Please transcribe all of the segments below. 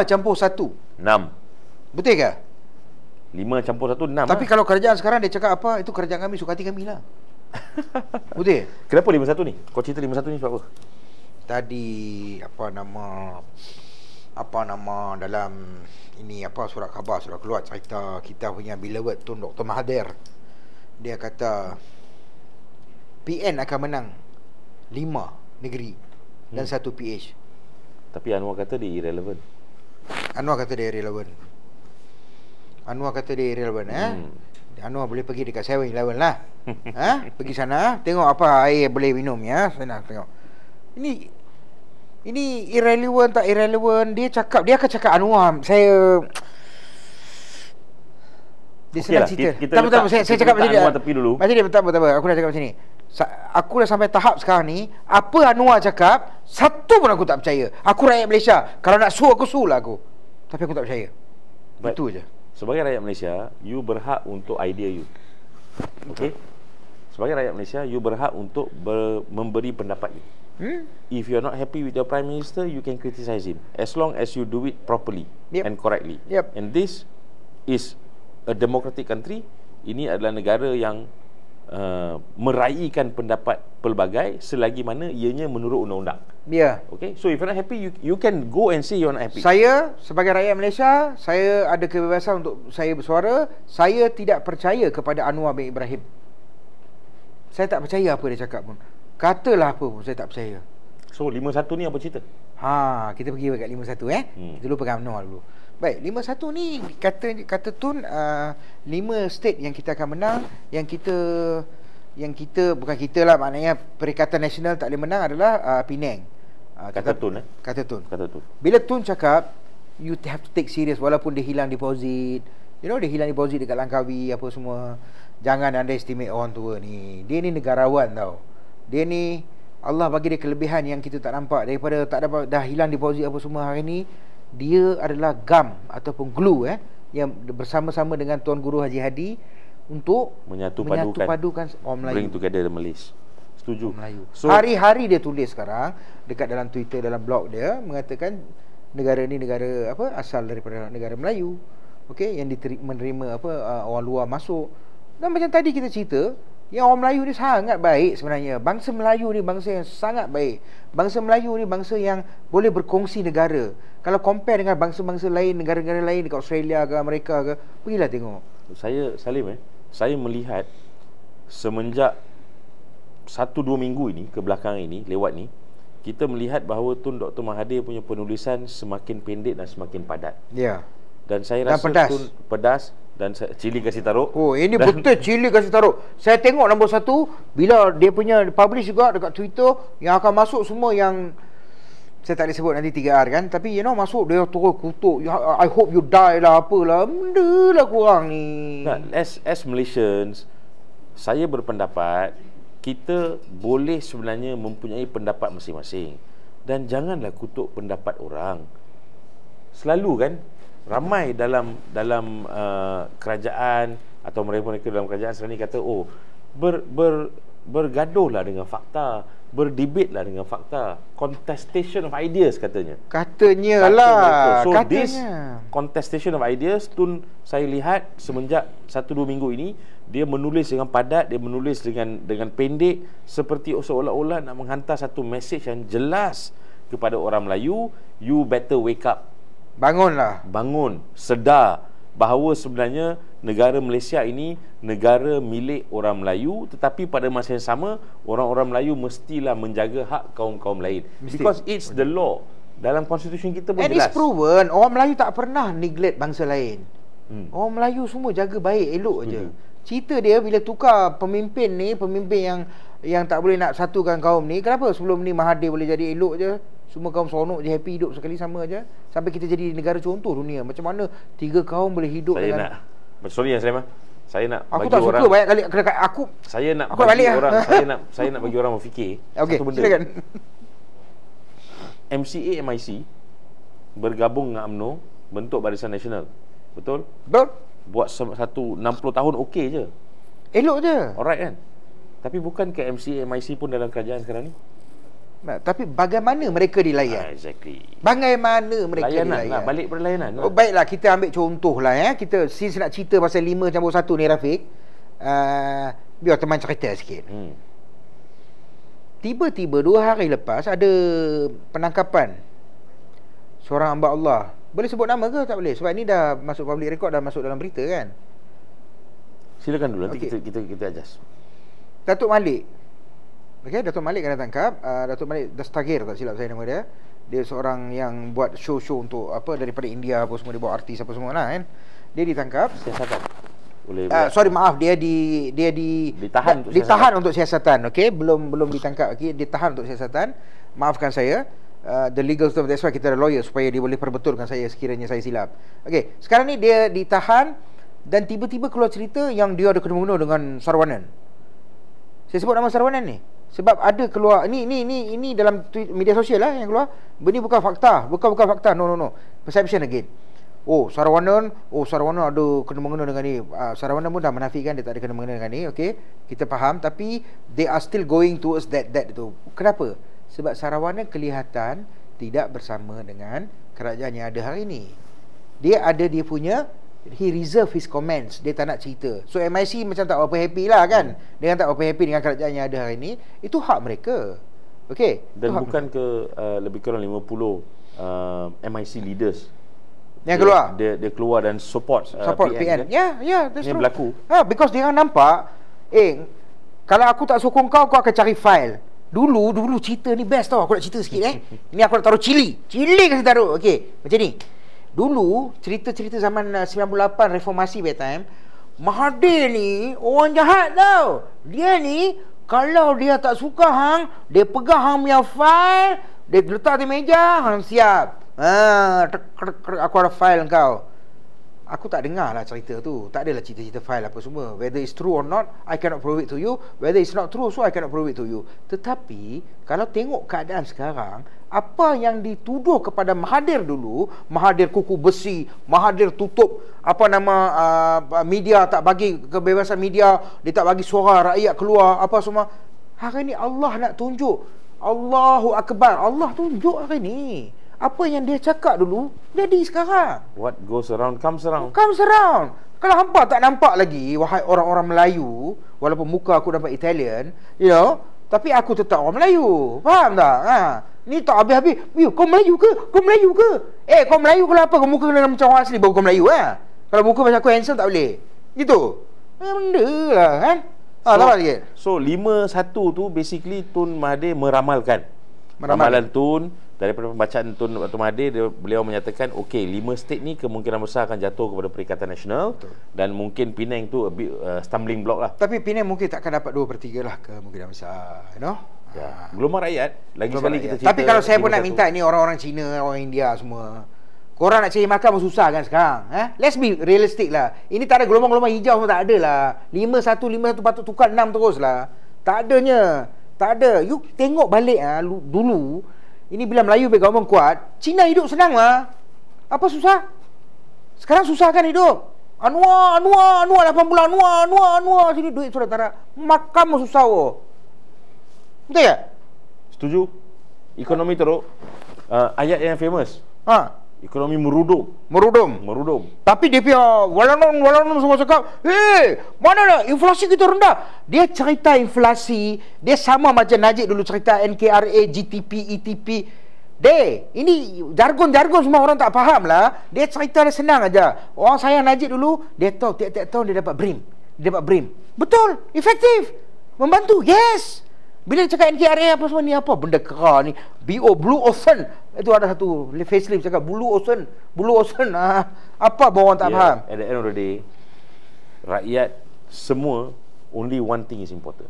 5+1 6. Betul ke? 5+1 6. Tapi kalau kerajaan sekarang dia cakap apa? Itu kerajaan kami, suka hati kami lah. Betul? Kenapa 5+1 ni? Kau cerita 5+1 ni sebab apa? Tadi apa nama dalam ini apa surat khabar sudah keluar cerita kita punya beloved Tun Dr. Mahathir. Dia kata PN akan menang 5 negeri dan 1 PH. Tapi Anwar kata dia irrelevant. Anwar kata dia irrelevant. Anwar boleh pergi dekat 7-Eleven lah. Pergi sana, tengok apa air boleh minum ya. Sana tengok. Ini irrelevant tak irrelevant, dia akan cakap Anwar. Dia senang cerita. Tak, saya cakap macam ni. Macam ni, tak apa. Aku dah cakap macam ni. Aku dah sampai tahap sekarang ni, apa Anwar cakap, satu pun aku tak percaya. Aku rakyat Malaysia, kalau nak sue aku sue lah aku. Tapi aku tak percaya. Itu je. Sebagai rakyat Malaysia, you berhak untuk idea you. Okay? Sebagai rakyat Malaysia, you berhak untuk memberi pendapat you. If you are not happy with your Prime Minister, you can criticize him, as long as you do it properly and correctly. And this is a democratic country. Ini adalah negara yang meraihkan pendapat pelbagai selagi mana ianya menurut undang-undang. Okay, so if you're not happy, you can go and say you're not happy. Saya sebagai rakyat Malaysia, saya ada kebebasan untuk saya bersuara. Saya tidak percaya kepada Anwar bin Ibrahim. Saya tak percaya apa dia cakap pun. Katalah apa pun, saya tak percaya. So 5+1 ni apa cerita? Kita pergi dekat 5+1 Kita lupakan Anwar dulu. Baik, 5+1 ni kata Tun 5 state yang kita akan menang, yang kita bukan kita lah, maknanya Perikatan Nasional tak boleh menang adalah Penang. Kata Tun. Bila Tun cakap you have to take serious, walaupun dia hilang deposit. Dia hilang deposit dekat Langkawi apa semua. Jangan underestimate orang tua ni. Dia ni negarawan tau. Dia ni Allah bagi dia kelebihan yang kita tak nampak. Daripada tak dapat dah hilang deposit apa semua hari ni, dia adalah gam ataupun glue yang bersama-sama dengan Tuan Guru Haji Hadi untuk menyatu padukan orang Melayu. Bring together the Malays. Setuju. Melayu. So, hari-hari dia tulis sekarang dekat dalam Twitter, dalam blog dia, mengatakan negara ni negara apa, asal daripada negara Melayu. Okey, yang menerima orang luar masuk. Dan macam tadi kita cerita, yang orang Melayu ni sangat baik sebenarnya. Bangsa Melayu ni bangsa yang sangat baik. Bangsa Melayu ni bangsa yang boleh berkongsi negara. Kalau compare dengan bangsa-bangsa lain, negara-negara lain dekat Australia ke Amerika ke, pergilah tengok. Saya melihat semenjak 1-2 minggu ini ke belakang ini, lewat ni, kita melihat bahawa Tun Dr. Mahathir punya penulisan semakin pendek dan semakin padat. Dan saya rasa pedas dan cili kasih taruh. Ini betul cili kasih taruh. Saya tengok nombor 1 bila dia punya publish juga dekat Twitter, yang akan masuk semua yang saya tak boleh sebut nanti 3R kan, tapi masuk dia terus kutuk, I hope you die lah, apalah, benda lah korang ni. As Malaysians, saya berpendapat kita boleh sebenarnya mempunyai pendapat masing-masing, dan janganlah kutuk pendapat orang. Selalu kan ramai dalam kerajaan atau mereka dalam kerajaan sekarang ni kata, bergaduhlah dengan fakta, berdebatlah dengan fakta, contestation of ideas katanya lah. So this contestation of ideas, Tun saya lihat semenjak 1-2 minggu ini, dia menulis dengan padat, dia menulis dengan pendek, seperti seolah-olah nak menghantar satu message yang jelas kepada orang Melayu. You better wake up. Bangun, sedar bahawa sebenarnya negara Malaysia ini negara milik orang Melayu, tetapi pada masa yang sama orang-orang Melayu mestilah menjaga hak kaum-kaum lain. Because it's the law. Dalam konstitusi kita pun jelas. And it's proven, orang Melayu tak pernah neglect bangsa lain. Orang Melayu semua jaga baik, elok je. Cerita dia bila tukar pemimpin ni, pemimpin yang tak boleh nak satukan kaum ni. Kenapa sebelum ni Mahathir boleh jadi elok je? Semua kaum seronok je, happy hidup sekali sama je, sampai kita jadi negara contoh dunia. Macam mana 3 kaum boleh hidup Sorry Sulaiman, saya nak aku bagi tak orang, suka banyak kali saya nak bagi orang berfikir satu benda. Silakan. MCA MIC bergabung dengan UMNO, bentuk Barisan Nasional. Betul? Buat satu 60 tahun okey je, elok je, alright kan? Tapi bukan ke MCA MIC pun dalam kerajaan sekarang ni? Tapi bagaimana mereka dilayan? Exactly. Bagaimana mereka layanan dilayan? Balik pada layanan. Baiklah, kita ambil contoh lah ya. Kita since nak cerita pasal 5 campur 1 ni Rafiq. Biar teman cerita sikit. Tiba-tiba 2 hari lepas ada penangkapan seorang hamba Allah. Boleh sebut nama ke tak boleh? Sebab ni dah masuk public record, dah masuk dalam berita kan. Silakan dulu, nanti kita adjust. Datuk Malik. Okey, Datuk Malik kena tangkap. Datuk Malik Dastagir, tak silap saya nama dia. Dia seorang yang buat show-show untuk apa daripada India apa semua, dia buat artis apa semua lah kan. Dia ditangkap. Siasatan. Sorry maaf, dia ditahan untuk siasatan. Okey, belum ditangkap. Okey, ditahan untuk siasatan. Maafkan saya. The legal term, that's why kita ada lawyer supaya dia boleh perbetulkan saya sekiranya saya silap. Okey, sekarang ni dia ditahan dan tiba-tiba keluar cerita yang dia ada kena-mengena dengan Sarwanan. Saya sebut nama Sarwanan ni sebab ada keluar ini dalam media sosial lah yang keluar. Ini bukan fakta, bukan fakta. No. Perception again. Sarwanan ada kena-mengena dengan ni. Sarwanan pun dah menafikan dia tak ada kena-mengena dengan ni. Okey, kita faham, tapi they are still going towards that tu. Kenapa? Sebab Sarwanan kelihatan tidak bersama dengan kerajaan yang ada hari ni. Dia punya, he reserve his comments. Dia tak nak cerita. So MIC macam tak apa happy lah kan. Dia tak apa happy dengan kerajaan yang ada hari ni. Itu hak mereka. Okey. Dan bukan ke lebih kurang 50 MIC leaders yang keluar. Dia keluar dan support PN. Ya, that's true. Berlaku. Because dia orang nampak, kalau aku tak sokong kau akan cari file. Dulu cerita ni best tau. Aku nak cerita sikit Ini aku nak taruh cili kasi taruh. Okey, macam ni. Dulu cerita-cerita zaman 98 reformasi by time, Mahathir ni orang jahat tau. Dia ni kalau dia tak suka hang, dia pegang hang punya file, dia letak di meja, hang siap. Aku ada file kau. Aku tak dengar lah cerita tu. Tak adalah cerita-cerita file apa semua. Whether it's true or not, I cannot prove it to you. Whether it's not true, so I cannot prove it to you. Tetapi kalau tengok keadaan sekarang, apa yang dituduh kepada Mahathir dulu, Mahathir kuku besi, Mahathir tutup media, tak bagi kebebasan media, dia tak bagi suara rakyat keluar, apa semua. Hari ni Allah nak tunjuk. Allahu Akbar. Allah tunjuk hari ni. Apa yang dia cakap dulu jadi sekarang. What goes around comes around. Kalau hampa tak nampak lagi, wahai orang-orang Melayu, walaupun muka aku nampak Italian, tapi aku tetap orang Melayu. Faham tak? Ni tak habis-habis. Kau Melayu ke? Kau Melayu kalau apa? Kau muka kena macam orang asli baru kau Melayu. Kalau muka macam aku handsome tak boleh. Gitu. Benda lah kan. So 5-1 tu basically Tun Mahathir meramalkan. Ramalan Tun, daripada pembacaan Tun Dr. Mahathir, beliau menyatakan 5 state ni kemungkinan besar akan jatuh kepada Perikatan Nasional. Betul. Dan mungkin Penang tu a bit stumbling block lah. Tapi Penang mungkin takkan dapat 2/3 lah kemungkinan besar, Gelombang rakyat lagi sekali kita cerita. Tapi kalau saya pun nak minta ni orang-orang Cina, orang India semua, korang nak cari makan pun susah kan sekarang. Let's be realistic lah. Ini tak ada gelombang-gelombang hijau pun tak ada lah. 5-1 patut tukar 6 terus lah. Tak adanya. Tak ada. You tengok balik dulu. Ini bila Melayu bagi government kuat, Cina hidup senang lah. Apa susah? Sekarang susah kan hidup. Anwar 8 bulan. Anwar sini duit sudah tak ada. Makan pun susah. Betul tak? Setuju. Ekonomi teruk. Ayat yang famous. Ekonomi merudum. Tapi dia punya walanon semua cakap, mana nak inflasi kita rendah. Dia cerita inflasi, dia sama macam Najib dulu cerita NKRA, GTP, ETP. Ini jargon-jargon semua orang tak faham lah. Dia cerita dia senang aja. Orang sayang Najib dulu, dia tahu tiap-tiap tahun dia dapat BRIM. Betul, efektif. Membantu, yes. Bila cakap NKRA apa semua ni, apa benda kera ni, Blue Ocean, itu ada satu facelift cakap Blue Ocean, apa orang tak faham. At the end of the day, rakyat semua, only one thing is important: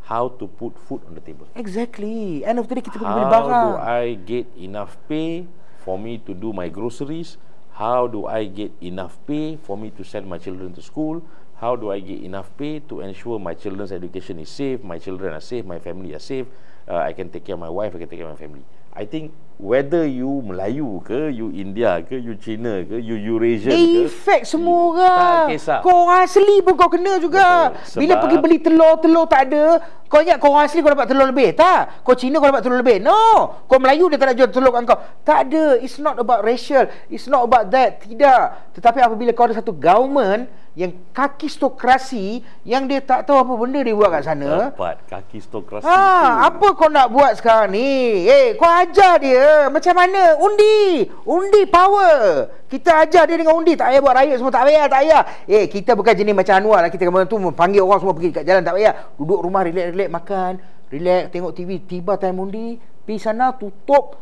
how to put food on the table. Exactly. End of the day kita pergi beli barang. How do I get enough pay for me to do my groceries? How do I get enough pay for me to send my children to school? How do I get enough pay to ensure my children's education is safe, my children are safe, my family are safe, I can take care of my wife, I can take care of my family. I think whether you Melayu ke, you India ke, you Cina ke, you Eurasian ke, effect semua orang. Tak kisah. Kau orang asli pun kau kena juga. Betul. Bila pergi beli telur tak ada, Kau ingat kau orang asli kau dapat telur lebih? Tak. Kau Cina kau dapat telur lebih? No. Kau Melayu dia tak nak jual telur kat kau. Tak ada. It's not about racial. It's not about that. Tidak. Tetapi apabila kau ada satu government yang kakistokrasi, yang dia tak tahu apa benda dia buat kat sana. Dapat kakistokrasi. Apa kau nak buat sekarang ni? Kau ajar dia macam mana? Undi power. Kita ajar dia dengan undi. Tak payah buat riot semua. Tak payah. Kita bukan jenis macam Anwar lah. Kita kemarin tu panggil orang semua pergi dekat jalan. Tak payah. Duduk rumah relax makan, relax tengok TV. Tiba time undi, pergi sana tutup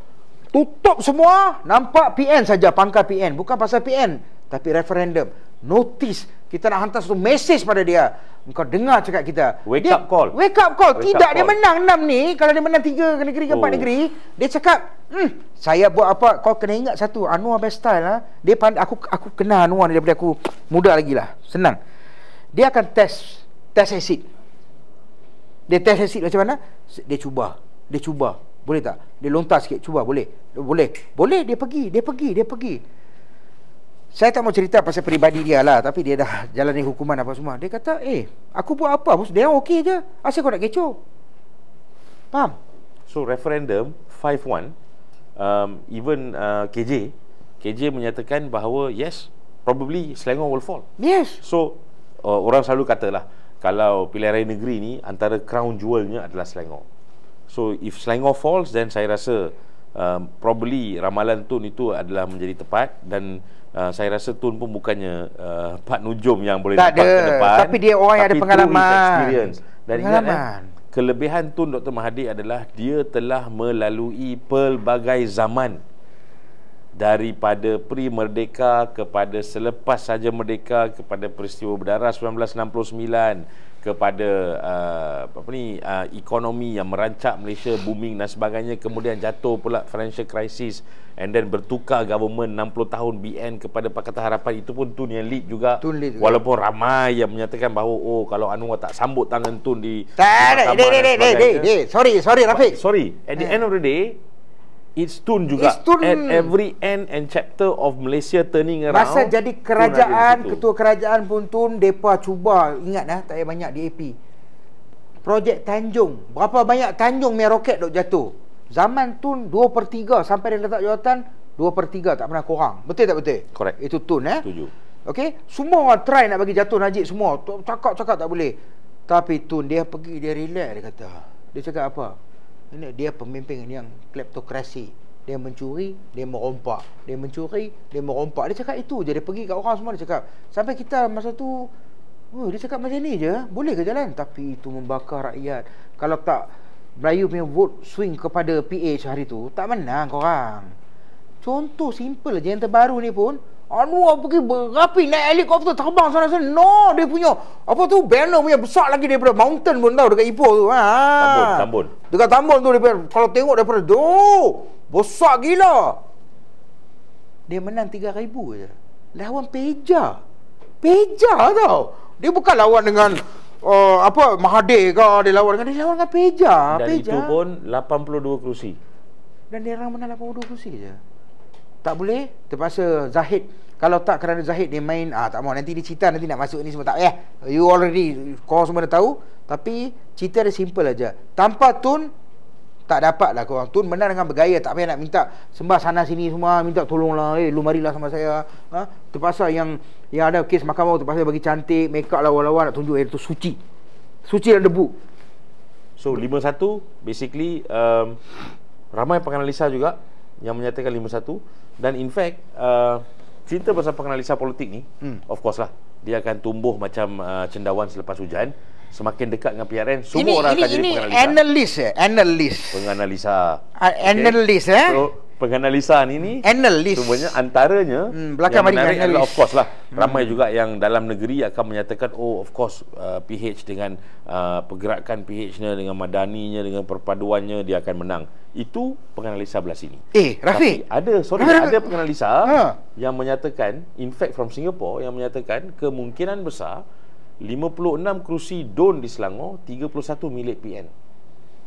semua. Nampak PN saja, pangkal PN. Bukan pasal PN, tapi referendum. Notice. Kita nak hantar satu mesej pada dia. Engkau dengar cakap kita. Wake up call. Dia menang 6 ni. Kalau dia menang 3 negeri ke 4 negeri, dia cakap, saya buat apa? Kau kena ingat satu, Anwar best style lah. Dia aku kenal Anwar ni daripada aku muda lagi lah. Senang. Dia akan test acid. Dia test acid macam mana? Dia cuba. Boleh tak? Dia lontar sikit. Cuba. Boleh. Dia pergi. Saya tak mau cerita pasal peribadi dia lah, tapi dia dah jalani hukuman apa semua. Dia kata, aku buat apa? Dia okey je. Asal kau nak kecoh? Faham? So referendum 5-1, even KJ menyatakan bahawa yes, probably Selangor will fall. Yes. So orang selalu katalah, kalau pilihan raya negeri ni antara crown jewelnya adalah Selangor. So if Selangor falls, then saya rasa probably ramalan Tun itu adalah menjadi tepat. Dan saya rasa Tun pun bukannya Pak Nujum yang boleh tak dapat ada, ke depan, tapi dia orang yang ada pengalaman. Dan ingat kelebihan Tun Dr. Mahathir adalah dia telah melalui pelbagai zaman, daripada pre-merdeka kepada selepas saja merdeka, kepada peristiwa berdarah 1969, kepada ekonomi yang merancak Malaysia booming dan sebagainya, kemudian jatuh pula financial crisis, and then bertukar government 60 tahun BN kepada Pakatan Harapan. Itu pun Tun yang lead juga. Walaupun ramai yang menyatakan bahawa kalau Anwar tak sambut tangan Tun di sorry Rafiq. At the end of the day, it's Tun juga. At every end and chapter of Malaysia turning around. Masa jadi kerajaan, ketua kerajaan pun Tun, mereka cuba. Ingat tak payah banyak DAP. Projek Tanjung, berapa banyak Tanjung punya roket duk jatuh. Zaman Tun 2/3 sampai dia letak jawatan 2/3 tak pernah kurang. Betul tak betul? Correct. Itu Tun Setuju. Okey, semua orang try nak bagi jatuh Najib semua. Cakap tak boleh. Tapi Tun dia pergi, dia relax, dia kata. Dia cakap apa? Ini dia pemimpin yang kleptokrasi. Dia mencuri, dia merompak. Dia mencuri, dia merompak. Dia cakap itu je. Dia pergi kat orang semua, dia cakap. Sampai kita masa tu, dia cakap macam ni je, boleh ke jalan? Tapi itu membakar rakyat. Kalau tak Melayu punya vote swing kepada PH hari tu, tak menang korang. Contoh simple je yang terbaru ni pun, Anwar pergi berapi naik helikopter terbang sana-sana. No, dia punya apa tu, banner punya besar lagi daripada mountain pun tahu, dekat Ipoh tu. Tambun. Dekat Tambun tu, kalau tengok daripada besar gila. Dia menang 3,000 je. Lawan Peja tau. Dia bukan lawan dengan Mahathir ke, dia lawan dengan Peja. Dan itu pun 82 kerusi. Dan dia orang menang 82 kerusi je. Tak boleh, terpaksa Zahid. Kalau tak kerana Zahid dia main, tak mau, nanti dia cerita, nanti nak masuk ni semua. Tak payah, you already, korang semua dah tahu. Tapi cerita dia simple aja. Tanpa Tun, tak dapat lah korang. Tun menang dengan bergaya, tak payah nak minta sembah sana sini semua, minta tolonglah, lu marilah sama saya. Terpaksa yang ada kes mahkamah, terpaksa bagi cantik, make up lawan-lawan, nak tunjuk itu suci dan debu. So 5-1 basically, ramai penganalisa juga yang menyatakan 5-1. Dan in fact, cerita pasal penganalisa politik ni, of course lah, dia akan tumbuh macam cendawan selepas hujan. Semakin dekat dengan PRN, semua orang akan jadi penganalisa. Analis. So, penganalisa ni analis. Semuanya antaranya belakang yang menarik adalah, of course lah, ramai juga yang dalam negeri akan menyatakan, of course, PH dengan pergerakan PH-nya, dengan madaninya, dengan perpaduannya, dia akan menang. Itu penganalisa belah sini. Rafiq, ada penganalisa yang menyatakan, in fact from Singapore, yang menyatakan kemungkinan besar 56 kerusi DUN di Selangor, 31 milik PN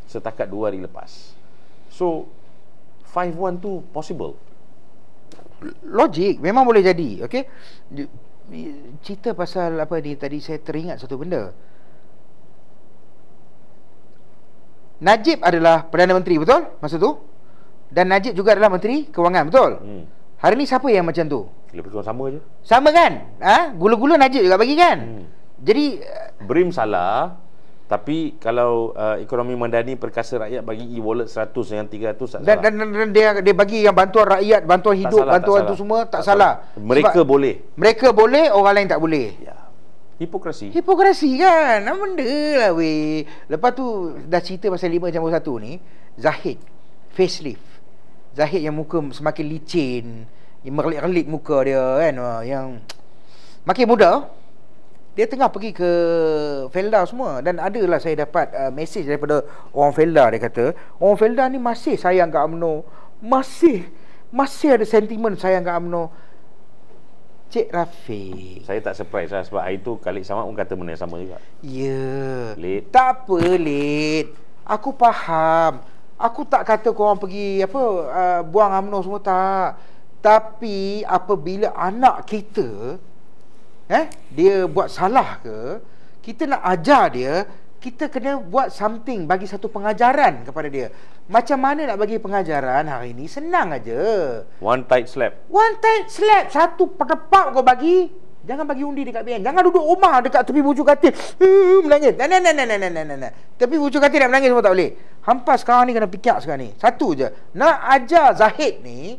setakat 2 hari lepas. So 5-1 tu possible. Logik, memang boleh jadi. Okey. Cerita pasal apa ni tadi, saya teringat satu benda. Najib adalah Perdana Menteri, betul? Masa tu. Dan Najib juga adalah Menteri Kewangan, betul? Hari ni siapa yang macam tu? Lebih kurang sama je. Sama kan? Gula-gula Najib juga bagi kan? Jadi BRIM salah. Tapi kalau ekonomi mandani perkasa rakyat bagi e-wallet 100 dengan 300 tak salah. Dan dia bagi yang bantuan rakyat, bantuan hidup, salah, bantuan tu semua tak salah. Mereka boleh. Mereka boleh, orang lain tak boleh. Ya. Hipokrasi kan? Apa benda lah weh. Lepas tu dah cerita pasal 5+1 ni, Zahid facelift. Zahid yang muka semakin licin, yang merelip-relip muka dia kan, yang makin muda. Dia tengah pergi ke Felda semua. Dan adalah saya dapat mesej daripada orang Felda. Dia kata orang Felda ni masih sayang kat UMNO. Masih ada sentimen sayang kat UMNO. Cik Rafiq, saya tak surprise lah. Sebab hari tu Khalid Samad pun kata benda yang sama juga. Ya, Lid. Tak apa Lid, aku faham. Aku tak kata korang pergi buang UMNO semua, tak. Tapi apabila anak kita dia buat salah ke, kita nak ajar dia, kita kena buat something, bagi satu pengajaran kepada dia. Macam mana nak bagi pengajaran hari ni? Senang aja. One tight slap. Satu petepak kau bagi. Jangan bagi undi dekat BN. Jangan duduk rumah dekat tepi bucu katil menangis. Nah. Tepi bucu katil nak menangis semua tak boleh. Hampas sekarang ni kena pikir sekarang ni. Satu je. Nak ajar Zahid ni,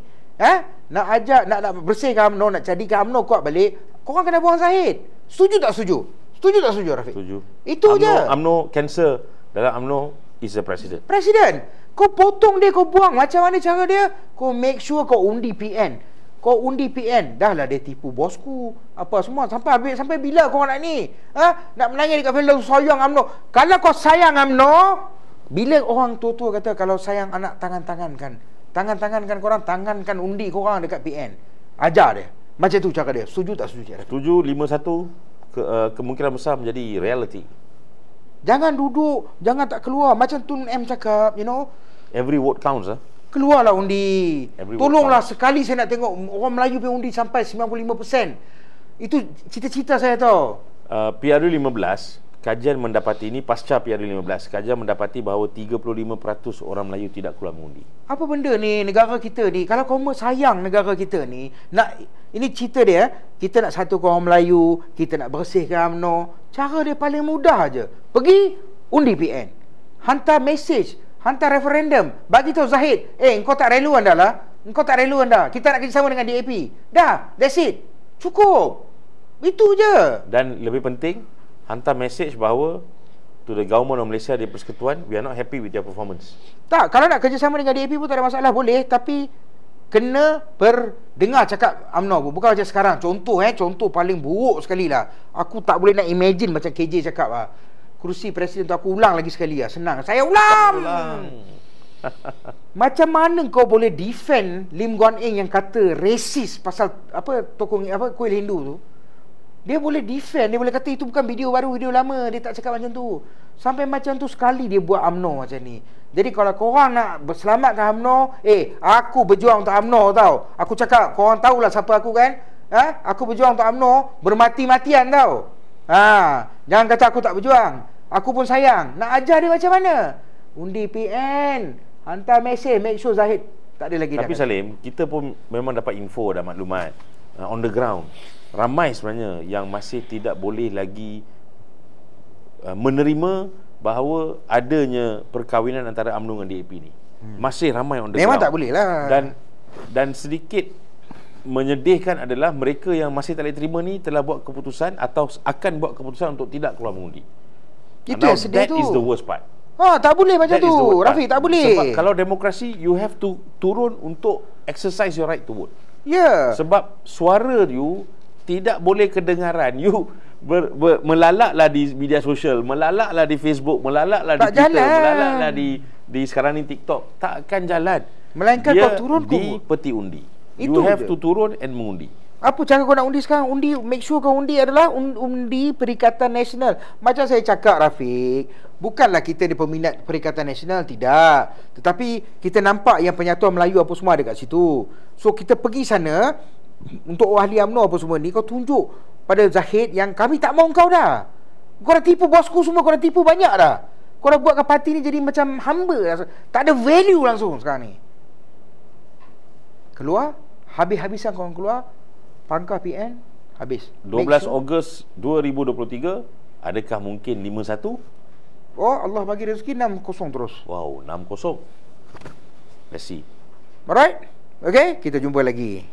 nak ajar, nak bersihkan UMNO, nak jadikan UMNO kuat balik, korang kena buang Zahid. Setuju tak setuju? Setuju tak setuju, Rafiq? Setuju. Itu UMNO, je. UMNO cancer dalam UMNO is the president. Kau potong dia, kau buang. Macam mana cara dia? Kau make sure kau undi PN. Dah lah dia tipu bosku apa semua. Sampai bila kau nak ni? Nak menangis dekat film sayang UMNO. Kalau kau sayang UMNO, bila orang tua-tua kata kalau sayang anak, tangan-tangankan korang, tangankan undi korang dekat PN. Ajar dia. Macam tu cara dia. Setuju tak setuju? Setuju. 5-1 kemungkinan besar menjadi reality. Jangan duduk, jangan tak keluar. Macam Tun M cakap, Every vote counts. Keluarlah undi. Every Tolonglah sekali saya nak tengok orang Melayu pergi undi sampai 95%. Itu cita-cita saya tau. PRU 15, kajian mendapati ini pasca PRU 15, kajian mendapati bahawa 35% orang Melayu tidak keluar mengundi. Apa benda ni negara kita ni? Kalau kau sayang negara kita ni, ini cerita dia, kita nak satukan orang Melayu, kita nak bersihkan UMNO. Cara dia paling mudah aje. Pergi undi PN. Hantar mesej, hantar referendum, bagi tahu Zahid, engkau tak relu anda lah. Kita nak kerjasama dengan DAP. Dah, that's it. Cukup. Itu je. Dan lebih penting, hantar mesej bahawa to the government of Malaysia, di Persekutuan, we are not happy with your performance. Tak, kalau nak kerjasama dengan DAP pun tak ada masalah, boleh. Tapi kena dengar cakap UMNO. Bukan macam sekarang. Contoh paling buruk sekali lah. Aku tak boleh nak imagine macam KJ cakap lah. Kerusi presiden tu aku ulang lagi sekali lah. Senang. Saya ulang. Macam mana kau boleh defend Lim Guan Eng yang kata racist pasal kuil Hindu tu? Dia boleh defend, dia boleh kata itu bukan video baru, video lama. Dia tak cakap macam tu. Sampai macam tu sekali dia buat UMNO macam ni. Jadi kalau korang nak berselamatkan UMNO, aku berjuang untuk UMNO tau. Aku cakap, korang tahulah siapa aku kan? Aku berjuang untuk UMNO bermati-matian tau. Jangan kata aku tak berjuang. Aku pun sayang. Nak ajar dia macam mana? Undi PN, hantar mesej, make sure Zahid tak ada lagi. Tapi Salim, kita pun memang dapat info dan maklumat on the ground. Ramai sebenarnya yang masih tidak boleh lagi menerima bahawa adanya perkahwinan antara UMNO dengan DAP ni. Masih ramai on the memang ground. Tak boleh lah. Dan sedikit menyedihkan adalah mereka yang masih tak boleh terima ni telah buat keputusan atau akan buat keputusan untuk tidak keluar mengundi. Itu yang sedih tu. That is the worst part. Tak boleh macam tu, Rafiq, tak boleh. Sebab kalau demokrasi, you have to turun untuk exercise your right to vote. Ya. Sebab suara you tidak boleh kedengaran. You melalaklah di media sosial, melalaklah di Facebook, melalaklah di Twitter, melalaklah di sekarang ni TikTok. Tak akan jalan. Melainkan kau turun di peti undi. You have to turun and mengundi. Apa cara kau nak undi sekarang? Undi, make sure kau undi adalah undi Perikatan Nasional. Macam saya cakap, Rafiq, bukanlah kita ni peminat Perikatan Nasional, tidak. Tetapi kita nampak yang Penyatuan Melayu apa semua ada kat situ. So kita pergi sana untuk ahli UMNO apa semua ni, kau tunjuk pada Zahid yang kami tak mahu kau dah. Kau dah tipu bosku semua, kau dah tipu banyak dah. Korang buatkan parti ni jadi macam hamba. Tak ada value langsung sekarang ni. Keluar, habis-habisan korang keluar, pangkah PN, habis. 12 Ogos 2023, adakah mungkin 5-1? Oh, Allah bagi rezeki 6-0 terus. Wow, 6-0. Let's see. Alright? Okay, kita jumpa lagi.